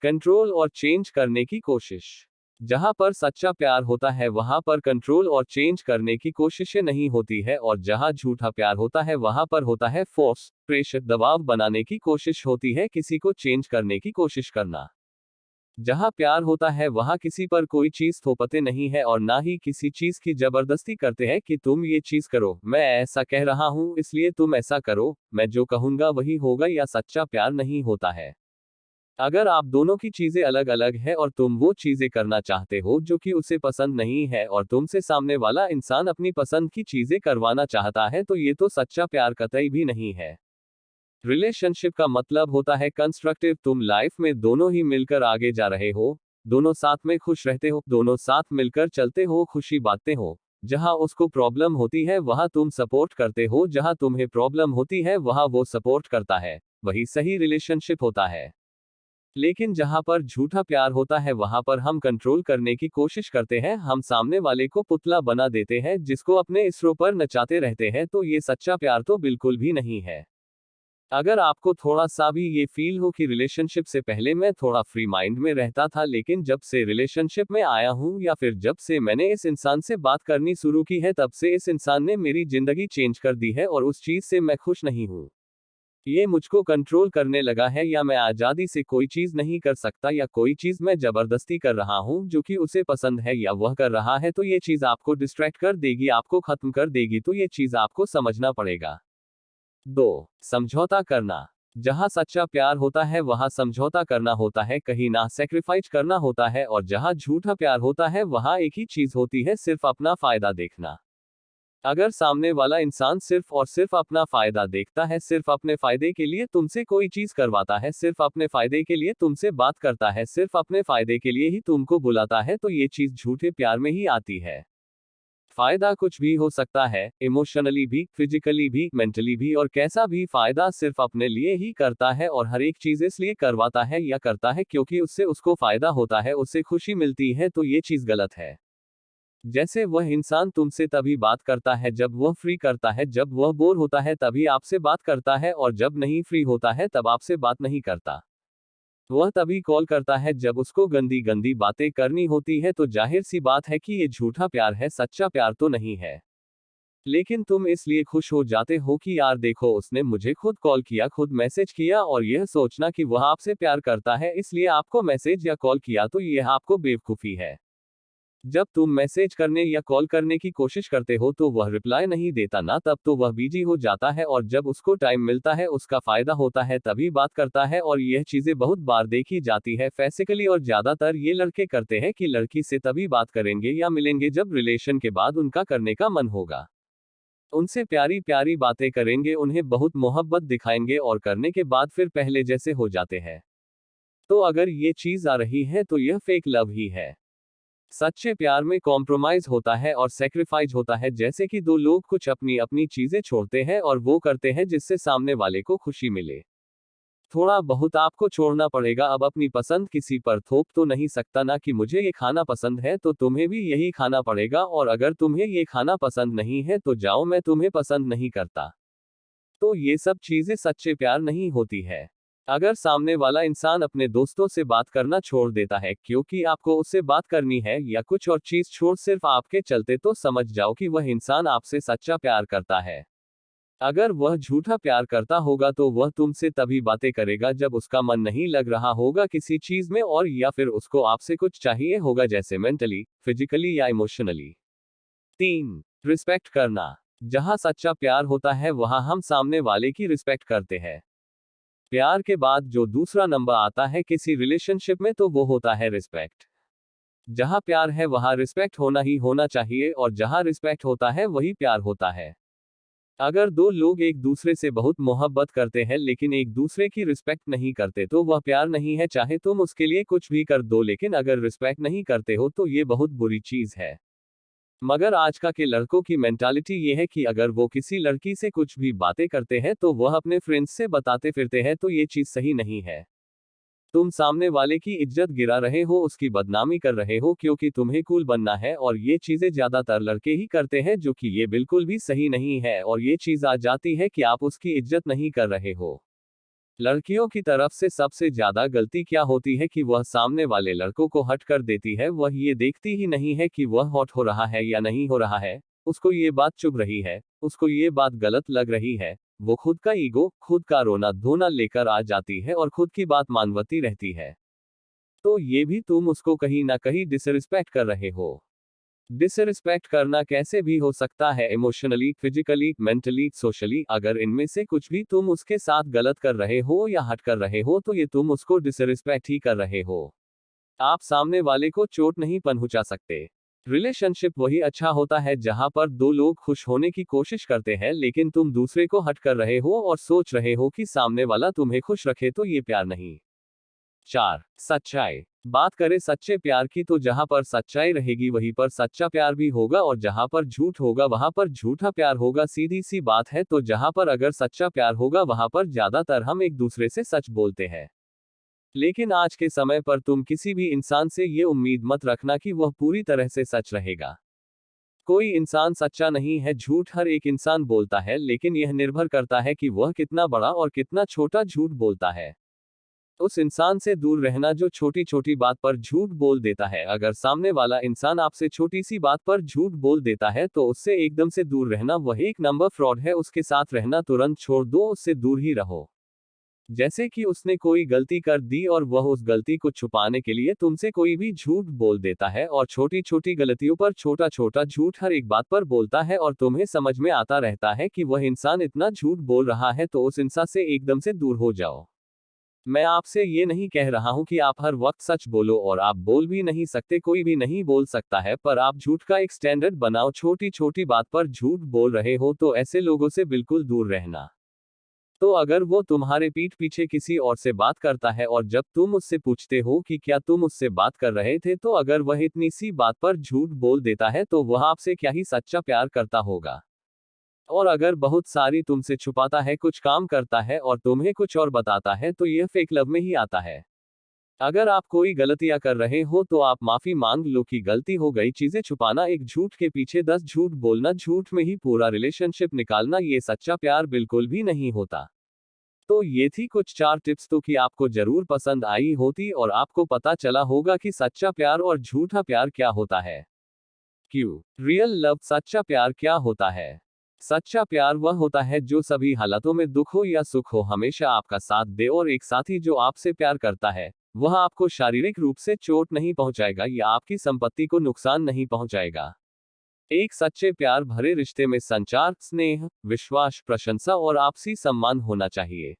Control और change करने की कोशिश। जहां पर सच्चा प्यार होता है वहां पर कंट्रोल और चेंज करने की कोशिशें नहीं होती है, और जहां झूठा प्यार होता है वहां पर होता है फोर्स, प्रेशर, दबाव बनाने की कोशिश होती है, किसी को चेंज करने की कोशिश करना। जहां प्यार होता है वहां किसी पर कोई चीज थोपते नहीं है और ना ही किसी चीज की जबरदस्ती करते हैं कि तुम ये चीज करो, मैं ऐसा कह रहा हूं इसलिए तुम ऐसा करो, मैं जो कहूंगा वही होगा, या सच्चा प्यार नहीं होता है। अगर आप दोनों की चीजें अलग अलग है और तुम वो चीजें करना चाहते हो जो कि उसे पसंद नहीं है, और तुमसे सामने वाला इंसान अपनी पसंद की चीजें करवाना चाहता है, तो ये तो सच्चा प्यार कतई भी नहीं है। रिलेशनशिप का मतलब होता है कंस्ट्रक्टिव, तुम लाइफ में दोनों ही मिलकर आगे जा रहे हो, दोनों साथ में खुश रहते हो, दोनों साथ मिलकर चलते हो, खुशी बांटते हो। जहां उसको प्रॉब्लम होती है वहां तुम सपोर्ट करते हो, जहां तुम्हें प्रॉब्लम होती है वहां वो सपोर्ट करता है, वही सही रिलेशनशिप होता है। लेकिन जहां पर झूठा प्यार होता है वहां पर हम कंट्रोल करने की कोशिश करते हैं, हम सामने वाले को पुतला बना देते हैं जिसको अपने इसरो पर नचाते रहते हैं, तो ये सच्चा प्यार तो बिल्कुल भी नहीं है। अगर आपको थोड़ा सा भी ये फील हो कि रिलेशनशिप से पहले मैं थोड़ा फ्री माइंड में रहता था, लेकिन जब से रिलेशनशिप में आया हूं या फिर जब से मैंने इस इंसान से बात करनी शुरू की है, तब से इस इंसान ने मेरी जिंदगी चेंज कर दी है और उस चीज से मैं खुश नहीं हूं। ये मुझको कंट्रोल करने लगा है, या मैं आजादी से कोई चीज नहीं कर सकता, या कोई चीज मैं जबरदस्ती कर रहा हूं जो कि उसे पसंद है या वह कर रहा है, तो ये चीज आपको डिस्ट्रैक्ट कर देगी, आपको खत्म कर देगी, तो ये चीज आपको समझना पड़ेगा। 2. समझौता करना। जहां सच्चा प्यार होता है वहां समझौता करना होता है, कहीं ना सेक्रीफाइस करना होता है, और जहां झूठा प्यार होता है वहां एक ही चीज होती है, सिर्फ अपना फायदा देखना। अगर सामने वाला इंसान सिर्फ और सिर्फ अपना फायदा देखता है, सिर्फ अपने फायदे के लिए तुमसे कोई चीज करवाता है, सिर्फ अपने फायदे के लिए तुमसे बात करता है, सिर्फ अपने फायदे के लिए ही तुमको बुलाता है, तो ये चीज झूठे प्यार में ही आती है। फायदा कुछ भी हो सकता है, इमोशनली भी, फिजिकली भी, मेंटली भी, और कैसा भी फायदा सिर्फ अपने लिए ही करता है, और हर एक चीज इसलिए करवाता है या करता है क्योंकि उससे उसको फायदा होता है, उससे खुशी मिलती है, तो ये चीज गलत है। जैसे वह इंसान तुमसे तभी बात करता है जब वह फ्री करता है, जब वह बोर होता है तभी आपसे बात करता है, और जब नहीं फ्री होता है तब आपसे बात नहीं करता। वह तभी कॉल करता है जब उसको गंदी गंदी बातें करनी होती है, तो जाहिर सी बात है कि ये झूठा प्यार है, सच्चा प्यार तो नहीं है। लेकिन तुम इसलिए खुश हो जाते हो कि यार देखो उसने मुझे खुद कॉल किया, खुद मैसेज किया, और यह सोचना कि वह आपसे प्यार करता है इसलिए आपको मैसेज या कॉल किया, तो यह आपको बेवकूफी है। जब तुम मैसेज करने या कॉल करने की कोशिश करते हो तो वह रिप्लाई नहीं देता ना, तब तो वह बिजी हो जाता है, और जब उसको टाइम मिलता है, उसका फायदा होता है, तभी बात करता है, और यह चीजें बहुत बार देखी जाती है फिजिकली, और ज्यादातर ये लड़के करते हैं कि लड़की से तभी बात करेंगे या मिलेंगे जब रिलेशन के बाद उनका करने का मन होगा। उनसे प्यारी प्यारी बातें करेंगे, उन्हें बहुत मोहब्बत दिखाएंगे, और करने के बाद फिर पहले जैसे हो जाते हैं। तो अगर ये चीज आ रही है तो यह फेक लव ही है। सच्चे प्यार में कॉम्प्रोमाइज होता है और सेक्रीफाइस होता है, जैसे कि दो लोग कुछ अपनी अपनी चीजें छोड़ते हैं और वो करते हैं जिससे सामने वाले को खुशी मिले। थोड़ा बहुत आपको छोड़ना पड़ेगा, अब अपनी पसंद किसी पर थोप तो नहीं सकता ना कि मुझे ये खाना पसंद है तो तुम्हें भी यही खाना पड़ेगा, और अगर तुम्हें ये खाना पसंद नहीं है तो जाओ, मैं तुम्हें पसंद नहीं करता। तो ये सब चीजें सच्चे प्यार नहीं होती है। अगर सामने वाला इंसान अपने दोस्तों से बात करना छोड़ देता है क्योंकि आपको उससे बात करनी है, या कुछ और चीज छोड़ सिर्फ आपके चलते, तो समझ जाओ कि वह इंसान आपसे सच्चा प्यार करता है। अगर वह झूठा प्यार करता होगा तो वह तुमसे तभी बातें करेगा जब उसका मन नहीं लग रहा होगा किसी चीज में, और या फिर उसको आपसे कुछ चाहिए होगा, जैसे मेंटली, फिजिकली या इमोशनली। 3. रिस्पेक्ट करना। जहां सच्चा प्यार होता है वहां हम सामने वाले की रिस्पेक्ट करते हैं। प्यार के बाद जो दूसरा नंबर आता है किसी रिलेशनशिप में, तो वो होता है रिस्पेक्ट। जहां प्यार है वहां रिस्पेक्ट होना ही होना चाहिए, और जहां रिस्पेक्ट होता है वही प्यार होता है। अगर दो लोग एक दूसरे से बहुत मोहब्बत करते हैं लेकिन एक दूसरे की रिस्पेक्ट नहीं करते, तो वह प्यार नहीं है, चाहे तुम उसके लिए कुछ भी कर दो, लेकिन अगर रिस्पेक्ट नहीं करते हो तो ये बहुत बुरी चीज है। मगर आज का के लड़कों की मेंटालिटी ये है कि अगर वो किसी लड़की से कुछ भी बातें करते हैं तो वह अपने फ्रेंड्स से बताते फिरते हैं, तो ये चीज सही नहीं है। तुम सामने वाले की इज्जत गिरा रहे हो, उसकी बदनामी कर रहे हो क्योंकि तुम्हें कूल बनना है, और ये चीजें ज्यादातर लड़के ही करते हैं, जो कि ये बिल्कुल भी सही नहीं है, और ये चीज आ जाती है कि आप उसकी इज्जत नहीं कर रहे हो। लड़कियों की तरफ से सबसे ज्यादा गलती क्या होती है कि वह सामने वाले लड़कों को हट कर देती है, वह ये देखती ही नहीं है कि वह हॉट हो रहा है या नहीं हो रहा है, उसको ये बात चुभ रही है, उसको ये बात गलत लग रही है। वो खुद का ईगो, खुद का रोना धोना लेकर आ जाती है और खुद की बात मानवती रहती है। तो ये भी तुम उसको कहीं ना कहीं डिसरिस्पेक्ट कर रहे हो। डिसरिस्पेक्ट करना कैसे भी हो सकता है, इमोशनली, फिजिकली, मेंटली, सोशली। अगर इनमें से कुछ भी तुम उसके साथ गलत कर रहे हो या हट कर रहे हो तो ये तुम उसको डिसरिस्पेक्ट ही कर रहे हो। आप सामने वाले को चोट नहीं पहुंचा सकते। रिलेशनशिप वही अच्छा होता है जहां पर दो लोग खुश होने की कोशिश करते हैं, लेकिन तुम दूसरे को हट कर रहे हो और सोच रहे हो कि सामने वाला तुम्हें खुश रखे, तो ये प्यार नहीं। 4. सच्चाई। बात करें सच्चे प्यार की तो जहां पर सच्चाई रहेगी वहीं पर सच्चा प्यार भी होगा और जहां पर झूठ होगा वहां पर झूठा प्यार होगा। सीधी सी बात है। तो जहां पर अगर सच्चा प्यार होगा वहां पर ज्यादातर हम एक दूसरे से सच बोलते हैं। लेकिन आज के समय पर तुम किसी भी इंसान से ये उम्मीद मत रखना कि वह पूरी तरह से सच रहेगा। कोई इंसान सच्चा नहीं है, झूठ हर एक इंसान बोलता है, लेकिन यह निर्भर करता है कि वह कितना बड़ा और कितना छोटा झूठ बोलता है। उस इंसान से दूर रहना जो छोटी छोटी बात पर झूठ बोल देता है। अगर सामने वाला इंसान आपसे छोटी सी बात पर झूठ बोल देता है तो उससे एकदम से दूर रहना, वह एक नंबर फ्रॉड है। उसके साथ रहना तुरंत छोड़ दो, उससे दूर ही रहो। जैसे कि उसने कोई गलती कर दी और वह उस गलती को छुपाने के लिए तुमसे कोई भी झूठ बोल देता है और छोटी छोटी गलतियों पर छोटा छोटा झूठ हर एक बात पर बोलता है और तुम्हें समझ में आता रहता है कि वह इंसान इतना झूठ बोल रहा है, तो उस इंसान से एकदम से दूर हो जाओ। मैं आपसे ये नहीं कह रहा हूं कि आप हर वक्त सच बोलो, और आप बोल भी नहीं सकते, कोई भी नहीं बोल सकता है, पर आप झूठ का एक स्टैंडर्ड बनाओ। छोटी छोटी बात पर झूठ बोल रहे हो तो ऐसे लोगों से बिल्कुल दूर रहना। तो अगर वो तुम्हारे पीठ पीछे किसी और से बात करता है और जब तुम उससे पूछते हो कि क्या तुम उससे बात कर रहे थे, तो अगर वह इतनी सी बात पर झूठ बोल देता है तो वह आपसे क्या ही सच्चा प्यार करता होगा। और अगर बहुत सारी तुमसे छुपाता है, कुछ काम करता है और तुम्हें कुछ और बताता है, तो यह फेक लव में ही आता है। अगर आप कोई गलतियां कर रहे हो तो आप माफी मांग लो कि गलती हो गई। चीजें छुपाना, एक झूठ के पीछे 10 झूठ बोलना, झूठ में ही पूरा रिलेशनशिप निकालना, ये सच्चा प्यार बिल्कुल भी नहीं होता। तो ये थी कुछ 4 टिप्स, तो कि आपको जरूर पसंद आई होती और आपको पता चला होगा कि सच्चा प्यार और झूठा प्यार क्या होता है। क्यों रियल लव, सच्चा प्यार क्या होता है? सच्चा प्यार वह होता है जो सभी हालातों में, दुख हो या सुख हो, हमेशा आपका साथ दे। और एक साथी जो आपसे प्यार करता है वह आपको शारीरिक रूप से चोट नहीं पहुंचाएगा या आपकी संपत्ति को नुकसान नहीं पहुंचाएगा। एक सच्चे प्यार भरे रिश्ते में संचार, स्नेह, विश्वास, प्रशंसा और आपसी सम्मान होना चाहिए।